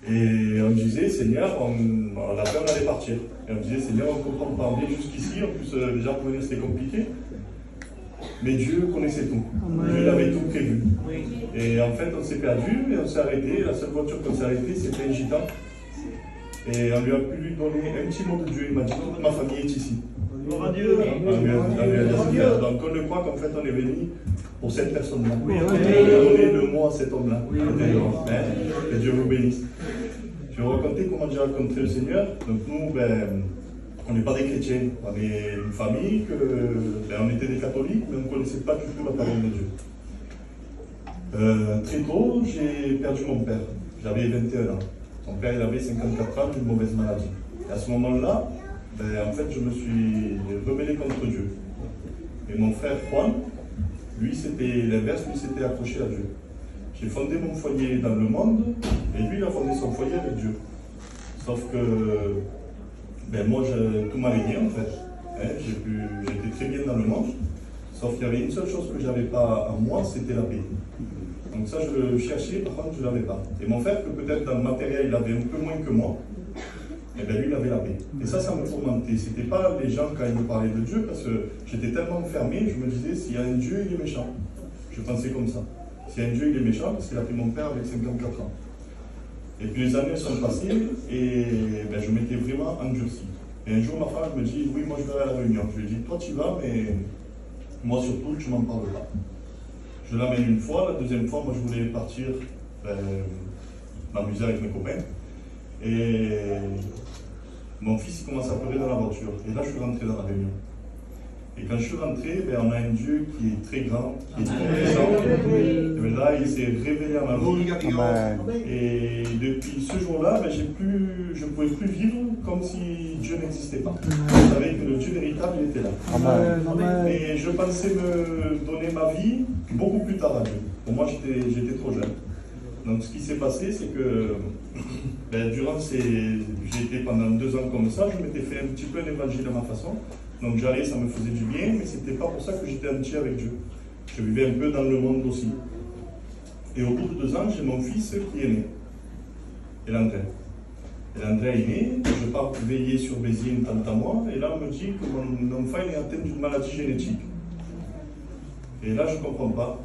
Et on disait, Seigneur, la paix, on allait partir. Et on disait, Seigneur, on ne comprend pas bien jusqu'ici. En plus, déjà pour venir, c'était compliqué. Mais Dieu connaissait tout. Dieu avait tout prévu. Et en fait, on s'est perdu et on s'est arrêté. La seule voiture qu'on s'est arrêtée, c'était un gitan. Et on lui a pu lui donner un petit mot de Dieu. Il m'a dit, toute ma famille est ici. Gloire à Dieu. Donc on le croit qu'en fait, on est venu pour cette personne-là. On lui a donné le mot à cet homme-là. Que Dieu vous bénisse. Je vais vous raconter comment j'ai rencontré le Seigneur. Donc nous, on n'est pas des chrétiens. On est une famille, on était des catholiques, mais on ne connaissait pas du tout la parole de Dieu. Très tôt, j'ai perdu mon père. J'avais 21 ans. Mon père, il avait 54 ans, d'une mauvaise maladie. Et à ce moment-là, en fait, je me suis rebellé contre Dieu. Et mon frère Juan, lui, c'était l'inverse, lui, s'était accroché à Dieu. J'ai fondé mon foyer dans le monde, et lui, il a fondé son foyer avec Dieu. Sauf que, moi, tout m'allait bien, en fait. J'étais très bien dans le monde, sauf qu'il y avait une seule chose que je n'avais pas en moi, c'était la paix. Donc ça, je le cherchais, par contre, je ne l'avais pas. Et mon frère, que peut-être dans le matériel, il avait un peu moins que moi, lui, il avait la paix. Et ça me tourmentait. Ce n'était pas les gens, quand ils me parlaient de Dieu, parce que j'étais tellement fermé, je me disais, s'il y a un Dieu, il est méchant. Je pensais comme ça. S'il y a un Dieu, il est méchant, parce qu'il a pris mon père avec 54 ans. Et puis les années sont passées, et je m'étais vraiment endurci. Et un jour, ma femme me dit, oui, moi je vais à la réunion. Je lui ai dit, toi tu vas, mais moi surtout, tu m'en parles pas. Je l'amène une fois, la deuxième fois, moi je voulais partir m'amuser avec mes copains. Et mon fils il commence à pleurer dans la voiture. Et là, je suis rentré dans la réunion. Et quand je suis rentré, on a un Dieu qui est très grand, qui est très puissant. Et là, il s'est révélé à ma vie. Et depuis ce jour-là, je ne pouvais plus vivre comme si Dieu n'existait pas. Je savais que le Dieu véritable il était là. Et je pensais me donner ma vie beaucoup plus tard à Dieu. Pour moi, j'étais trop jeune. Donc ce qui s'est passé, c'est que j'ai été pendant 2 ans comme ça, je m'étais fait un petit peu un évangile à ma façon. Donc j'allais, ça me faisait du bien, mais c'était pas pour ça que j'étais entier avec Dieu. Je vivais un peu dans le monde aussi. Et au bout de 2 ans, j'ai mon fils qui est né. Et l'André. Et l'André est né, je pars veiller sur Béziers une tante à moi, et là on me dit que mon enfant est atteint d'une maladie génétique. Et là je ne comprends pas.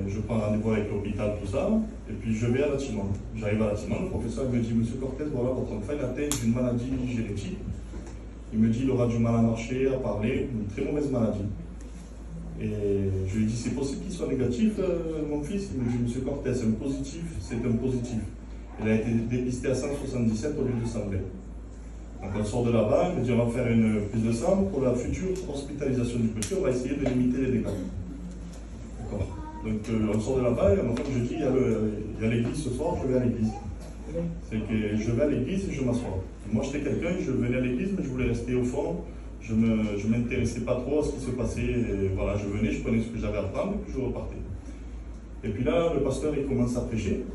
Je prends rendez-vous avec l'hôpital, tout ça, et puis je vais à Latimon. J'arrive à Latimon, le professeur me dit, Monsieur Cortez, voilà, votre enfant est atteint d'une maladie génétique. Il me dit, il aura du mal à marcher, à parler, une très mauvaise maladie. Et je lui dis, c'est possible qu'il soit négatif, mon fils? Il me dit, Monsieur Cortez, un positif, c'est un positif. Il a été dépisté à 177 au lieu de 120. Donc on sort de là-bas, il me dit, on va faire une prise de sang pour la future hospitalisation du petit, on va essayer de limiter les dégâts. D'accord. Donc on sort de là-bas, et enfin je dis, il y a l'église ce soir, je vais à l'église. C'est que je vais à l'église et je m'assois. Moi j'étais quelqu'un, je venais à l'église, mais je voulais rester au fond. Je ne m'intéressais pas trop à ce qui se passait. Et voilà, je venais, je prenais ce que j'avais à prendre, et puis je repartais. Et puis là, le pasteur il commence à prêcher.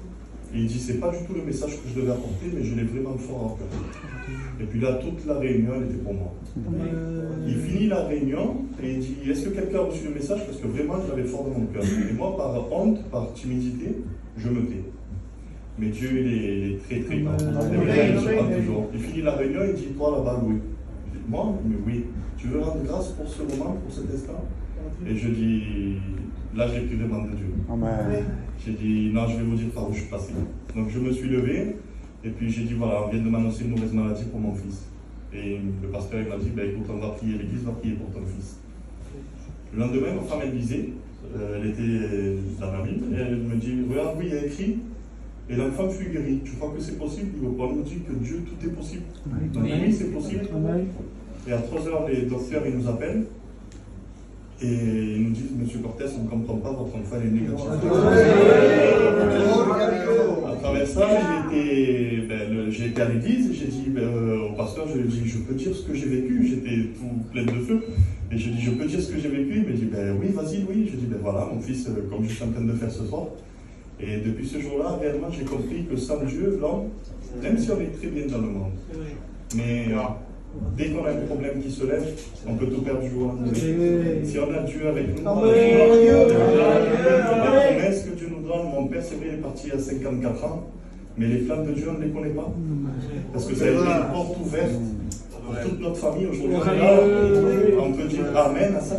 Et il dit, c'est pas du tout le message que je devais apporter, mais je l'ai vraiment fort en cœur. Et puis là, toute la réunion, elle était pour moi. Il finit la réunion et il dit, est-ce que quelqu'un a reçu le message? Parce que vraiment, je l'avais fort dans mon cœur. Et moi, par honte, par timidité, je me tais. Mais Dieu, il est très très grand. Il finit la réunion, il dit, toi là-bas, Louis. Je dis, moi? Mais oui. Tu veux rendre grâce pour ce moment, pour cet instant? Et je dis, là j'ai pris vraiment de Dieu. J'ai dit, non, je vais vous dire par où je suis passé. Donc je me suis levé, et puis j'ai dit, voilà, on vient de m'annoncer une mauvaise maladie pour mon fils. Et le pasteur il m'a dit, écoute, on va prier, l'église va prier pour ton fils. Le lendemain, ma femme, elle lisait, elle était dans la Bible, et elle me dit, regarde, oui, il y a écrit, et l'enfant fut guéri. Tu crois que c'est possible? On nous dit que Dieu, tout est possible. Donc oui, c'est possible. Et à 3h, les docteurs, ils nous appellent. Et ils nous disent, Monsieur Cortez, on ne comprend pas, votre enfant est négatif. À travers ça, j'ai été à l'église, j'ai dit au pasteur, je lui ai dit, je peux dire ce que j'ai vécu, j'étais tout plein de feu. Et je lui ai dit, je peux dire ce que j'ai vécu? Il m'a dit, oui, vas-y, oui. Je lui ai dit, voilà, mon fils, comme je suis en train de faire ce soir. Et depuis ce jour-là, réellement, j'ai compris que sans Dieu, l'homme, même si on est très bien dans le monde, mais dès qu'on a un problème qui se lève, on peut tout perdre du jour au lendemain. Si on a Dieu avec nous, la promesse que Dieu nous donne, mon père, c'est vrai, il est parti à 54 ans, Mais les flammes de Dieu, on ne les connaît pas. Parce que ça a été une porte ouverte pour toute notre famille. Aujourd'hui, on peut dire Amen à ça.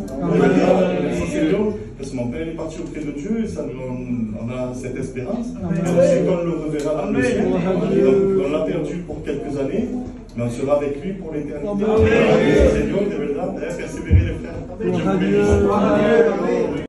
Merci Seigneur, parce que mon père est parti auprès de Dieu et ça, on a cette espérance. Mais aussi qu'on le reverra dans le ciel. Donc, on l'a perdu pour quelques années, mais on sera avec lui pour l'éternité. Seigneur, de verdad, persévérer les frères. Dieu vous bénisse.